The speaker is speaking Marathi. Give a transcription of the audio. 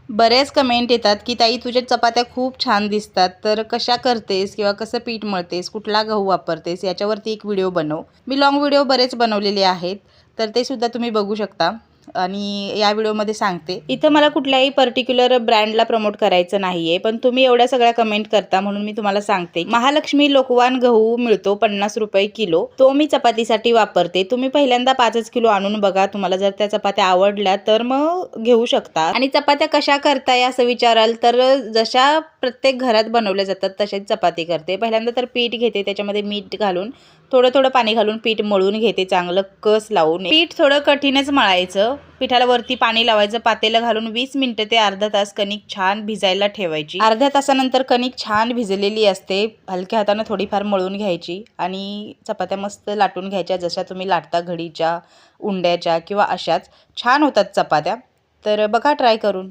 बरेच कमेंट येतात की ताई तुझ्या चपात्या खूप छान दिसतात, तर कशा करतेस किंवा कसं पीठ मळतेस, कुठला गहू वापरतेस याच्यावरती एक व्हिडिओ बनव. मी लॉंग व्हिडिओ बरेच बनवलेले आहेत, तर ते सुद्धा तुम्ही बघू शकता. आणि या व्हिडिओमध्ये सांगते, इथं मला कुठल्याही पर्टिक्युलर ब्रँडला प्रमोट करायचं नाहीये, पण तुम्ही एवढ्या सगळ्या कमेंट करता म्हणून मी तुम्हाला सांगते. महालक्ष्मी लोकवान गहू मिळतो 50 रुपये किलो, तो मी चपातीसाठी वापरते. तुम्ही पहिल्यांदा 5 किलो आणून बघा, तुम्हाला जर त्या चपात्या आवडल्या तर मग घेऊ शकता. आणि चपात्या कशा करताय असं विचाराल तर जशा प्रत्येक घरात बनवल्या जातात तशाच चपाती करते. पहिल्यांदा तर पीठ घेते, त्याच्यामध्ये मीठ घालून थोडं थोडं पाणी घालून पीठ मळून घेते, चांगलं कस लावून. पीठ थोडं कठीणच मळायचं. पिठाला वरती पाणी लावायचं, पातेलं घालून 20 मिनिटं ते अर्धा तास कणिक छान भिजायला ठेवायची. अर्ध्या तासानंतर कणिक छान भिजलेली असते, हलक्या हाताने थोडीफार मळून घ्यायची आणि चपात्या मस्त लाटून घ्यायच्या, जशा तुम्ही लाटता घडीच्या, उंड्याच्या किंवा अशाच छान होतात चपात्या. तर बघा ट्राय करून.